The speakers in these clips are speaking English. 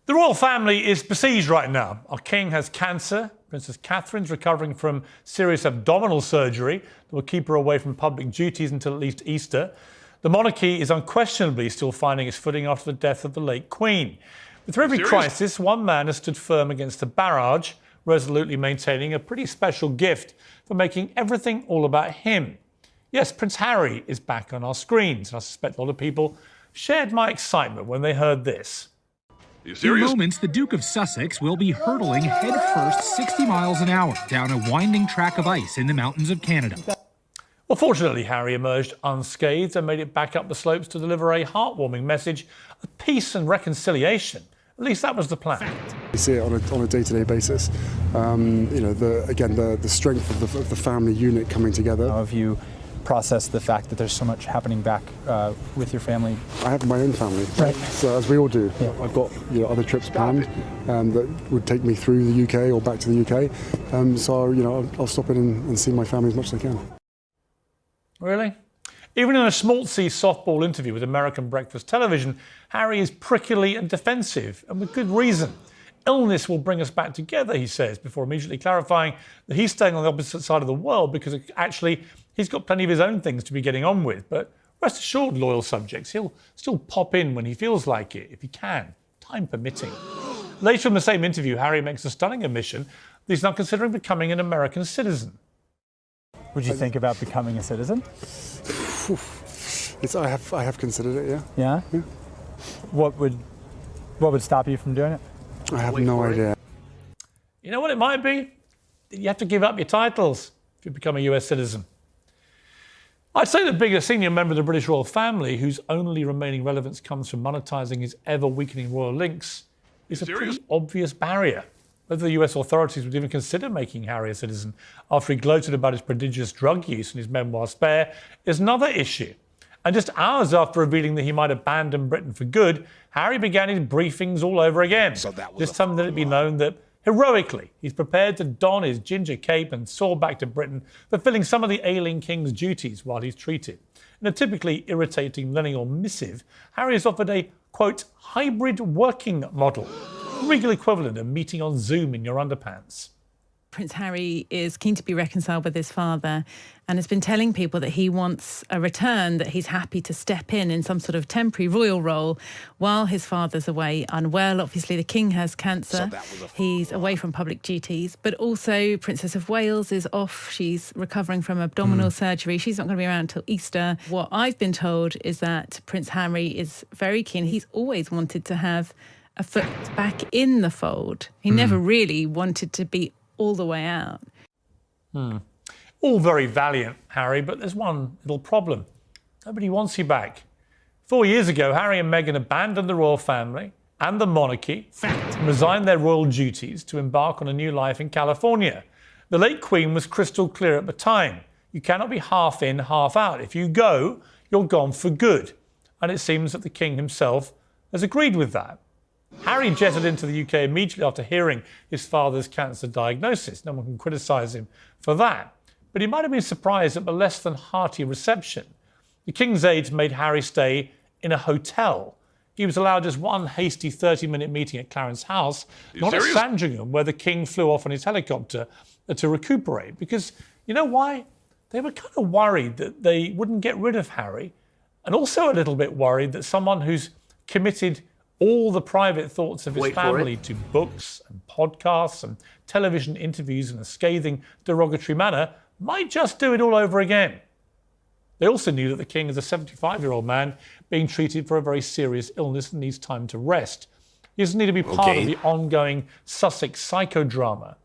The royal family is besieged right now. Our king has cancer. Princess Catherine's recovering from serious abdominal surgery that will keep her away from public duties until at least Easter. The monarchy is unquestionably still finding its footing after the death of the late Queen. But through every crisis, one man has stood firm against the barrage, resolutely maintaining a pretty special gift for making everything all about him. Yes, Prince Harry is back on our screens, and I suspect a lot of people shared my excitement when they heard this. In moments, the Duke of Sussex will be hurtling headfirst 60 miles an hour down a winding track of ice in the mountains of Canada. Well, fortunately, Harry emerged unscathed and made it back up the slopes to deliver a heartwarming message of peace and reconciliation. At least that was the plan. You see it on a day-to-day basis. The strength of the family unit coming together. How have you processed the fact that there's so much happening back with your family? I have my own family, right? So as we all do. Yeah. I've got other trips planned that would take me through the UK or back to the UK. I'll stop in and see my family as much as I can. Really? Even in a schmaltzy softball interview with American breakfast television, Harry is prickly and defensive, and with good reason. Illness will bring us back together, he says, before immediately clarifying that he's staying on the opposite side of the world because actually he's got plenty of his own things to be getting on with. But rest assured, loyal subjects, he'll still pop in when he feels like it, if he can, time permitting. Later in the same interview, Harry makes a stunning admission that he's now considering becoming an American citizen. Would you think about becoming a citizen? I have considered it, Yeah? Yeah. What would stop you from doing it? I have no idea. You know what it might be? You have to give up your titles if you become a US citizen. I'd say the biggest senior member of the British royal family, whose only remaining relevance comes from monetising his ever-weakening royal links, is a pretty obvious barrier. Whether the US authorities would even consider making Harry a citizen after he gloated about his prodigious drug use in his memoir Spare is another issue. And just hours after revealing that he might abandon Britain for good, Harry began his briefings all over again. This time let it be known that, heroically, he's prepared to don his ginger cape and soar back to Britain, fulfilling some of the ailing king's duties while he's treated. In a typically irritating millennial missive, Harry has offered a, quote, hybrid working model, regal equivalent of meeting on Zoom in your underpants. Prince Harry is keen to be reconciled with his father and has been telling people that he wants a return, that he's happy to step in some sort of temporary royal role while his father's away unwell. Obviously, the king has cancer. He's away from public duties. But also, Princess of Wales is off. She's recovering from abdominal surgery. She's not going to be around until Easter. What I've been told is that Prince Harry is very keen. He's always wanted to have a foot back in the fold. He never really wanted to be all the way out. All very valiant, Harry, but there's one little problem. Nobody wants you back. 4 years ago, Harry and Meghan abandoned the royal family and the monarchy and resigned their royal duties to embark on a new life in California. The late Queen was crystal clear at the time. You cannot be half in, half out. If you go, you're gone for good. And it seems that the King himself has agreed with that. Harry jetted into the UK immediately after hearing his father's cancer diagnosis. No one can criticise him for that. But he might have been surprised at the less than hearty reception. The King's aides made Harry stay in a hotel. He was allowed just one hasty 30-minute meeting at Clarence House, not at Sandringham, where the King flew off on his helicopter to recuperate. Because, you know why? They were kind of worried that they wouldn't get rid of Harry, and also a little bit worried that someone who's committed all the private thoughts of his family to books and podcasts and television interviews in a scathing, derogatory manner might just do it all over again. They also knew that the King is a 75-year-old man being treated for a very serious illness and needs time to rest. He doesn't need to be part of the ongoing Sussex psychodrama.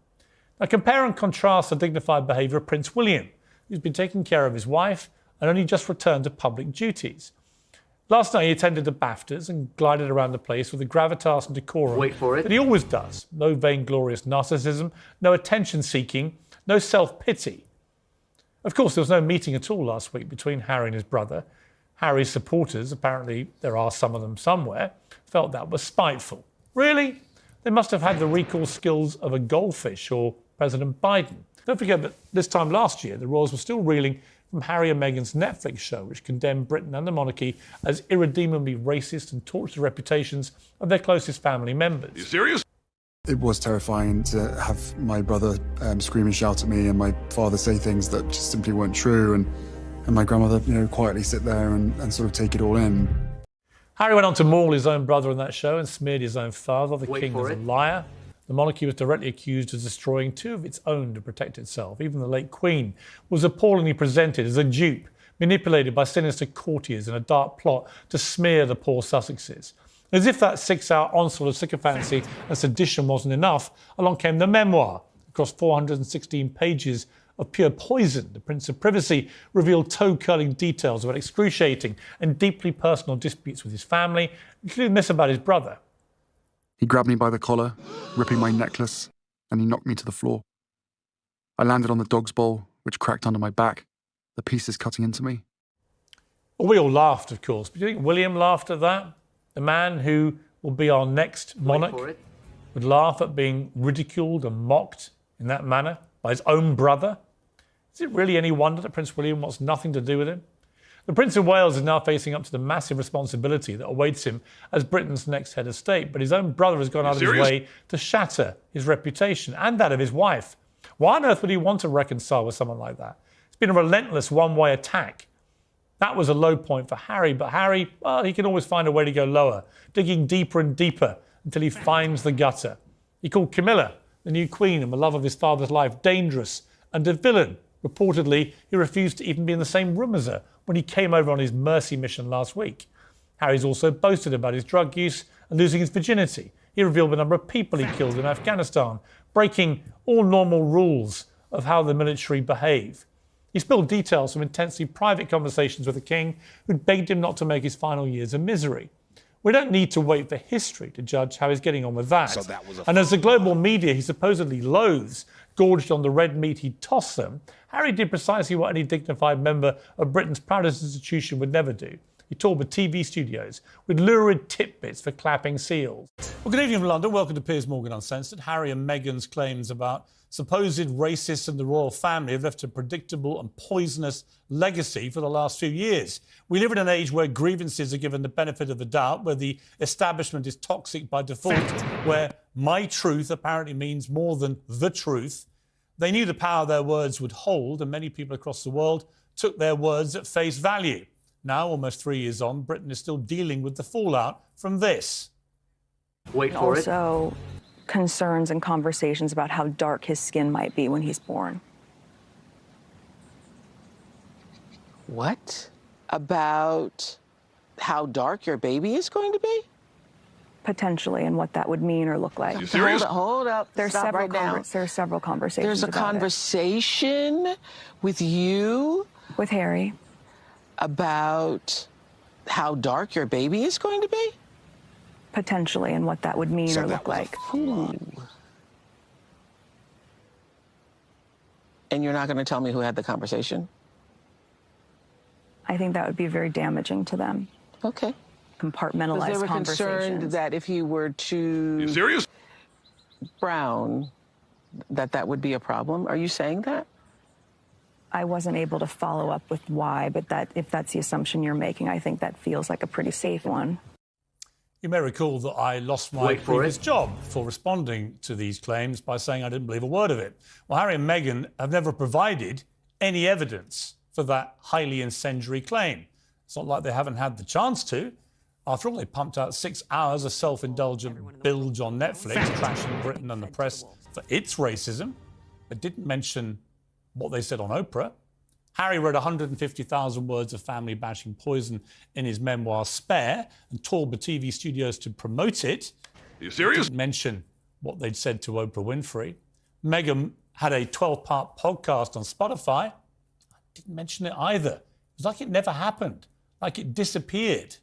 Now compare and contrast the dignified behaviour of Prince William, who's been taking care of his wife and only just returned to public duties. Last night he attended the BAFTAs and glided around the place with the gravitas and decorum that he always does. No vainglorious narcissism, no attention-seeking, no self-pity. Of course, there was no meeting at all last week between Harry and his brother. Harry's supporters, apparently there are some of them somewhere, felt that was spiteful. Really? They must have had the recall skills of a goldfish or President Biden. Don't forget that this time last year, the royals were still reeling from Harry and Meghan's Netflix show, which condemned Britain and the monarchy as irredeemably racist and torched the reputations of their closest family members. Are you serious? It was terrifying to have my brother scream and shout at me, and my father say things that just simply weren't true, and my grandmother, quietly sit there and sort of take it all in. Harry went on to maul his own brother in that show and smeared his own father, the king, as a liar. The monarchy was directly accused of destroying two of its own to protect itself. Even the late Queen was appallingly presented as a dupe, manipulated by sinister courtiers in a dark plot to smear the poor Sussexes. As if that 6-hour onslaught of sycophancy and sedition wasn't enough, along came the memoir. Across 416 pages of pure poison, the Prince of Privacy revealed toe-curling details about excruciating and deeply personal disputes with his family, including this about his brother. He grabbed me by the collar, ripping my necklace, and he knocked me to the floor. I landed on the dog's bowl, which cracked under my back, the pieces cutting into me. Well, we all laughed, of course, but do you think William laughed at that? The man who will be our next monarch would laugh at being ridiculed and mocked in that manner by his own brother? Is it really any wonder that Prince William wants nothing to do with him? The Prince of Wales is now facing up to the massive responsibility that awaits him as Britain's next head of state, but his own brother has gone out of his way to shatter his reputation and that of his wife. Why on earth would he want to reconcile with someone like that? It's been a relentless one-way attack. That was a low point for Harry, but Harry, well, he can always find a way to go lower, digging deeper and deeper until he finds the gutter. He called Camilla, the new queen and the love of his father's life, dangerous and a villain. Reportedly, he refused to even be in the same room as her when he came over on his mercy mission last week. Harry's also boasted about his drug use and losing his virginity. He revealed the number of people he killed in Afghanistan, breaking all normal rules of how the military behave. He spilled details from intensely private conversations with the king, who'd begged him not to make his final years a misery. We don't need to wait for history to judge how he's getting on with that. And as the global media he supposedly loathes gorged on the red meat he'd tossed them, Harry did precisely what any dignified member of Britain's proudest institution would never do. He toured with TV studios with lurid tidbits for clapping seals. Well, good evening from London. Welcome to Piers Morgan Uncensored. Harry and Meghan's claims about supposed racists in the royal family have left a predictable and poisonous legacy for the last few years. We live in an age where grievances are given the benefit of the doubt, where the establishment is toxic by default, where my truth apparently means more than the truth. They knew the power their words would hold, and many people across the world took their words at face value. Now, almost 3 years on, Britain is still dealing with the fallout from this. Wait for it. Also, concerns and conversations about how dark his skin might be when he's born. What? About how dark your baby is going to be? Potentially, and what that would mean or look like. Are you serious? Hold up. There's Stop several right now. There's several conversations. There's a about conversation with you with Harry about how dark your baby is going to be? Potentially, and what that would mean or look like. And you're not going to tell me who had the conversation? I think that would be very damaging to them. Okay. Compartmentalized They were concerned conversations. that if he were Are to you serious? brown, that would be a problem. Are you saying that? I wasn't able to follow up with why, but that if that's the assumption you're making, I think that feels like a pretty safe one. You may recall that I lost my previous job for responding to these claims by saying I didn't believe a word of it. Well, Harry and Meghan have never provided any evidence for that highly incendiary claim. It's not like they haven't had the chance to. After all, they pumped out 6 hours of self-indulgent bilge on Netflix, trashing Britain and the press for its racism, but didn't mention what they said on Oprah. Harry wrote 150,000 words of family-bashing poison in his memoir Spare and toured the TV studios to promote it. Are you serious? Didn't mention what they'd said to Oprah Winfrey. Meghan had a 12-part podcast on Spotify. Didn't mention it either. It was like it never happened, like it disappeared.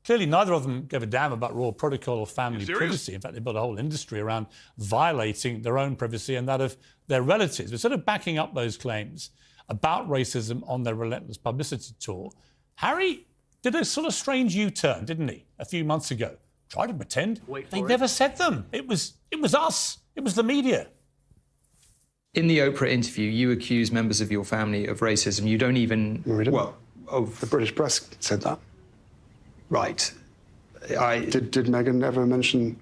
Clearly, neither of them gave a damn about royal protocol or family privacy. In fact, they built a whole industry around violating their own privacy and that of their relatives. But sort of backing up those claims about racism on their relentless publicity tour, Harry did a sort of strange U-turn, didn't he, a few months ago? Tried to pretend they never said them. It was us. It was the media. In the Oprah interview, you accuse members of your family of racism. You don't even... Well, of... The British press said that. Right. Did Meghan ever mention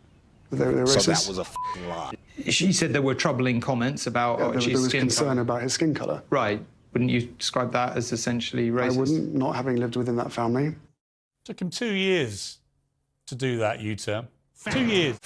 that they were racist? So that was a f***ing lie. She said there were troubling comments about there was concern about his skin colour. Right. Wouldn't you describe that as essentially racist? I wouldn't, not having lived within that family. Took him 2 years to do that U-turn. 2 years.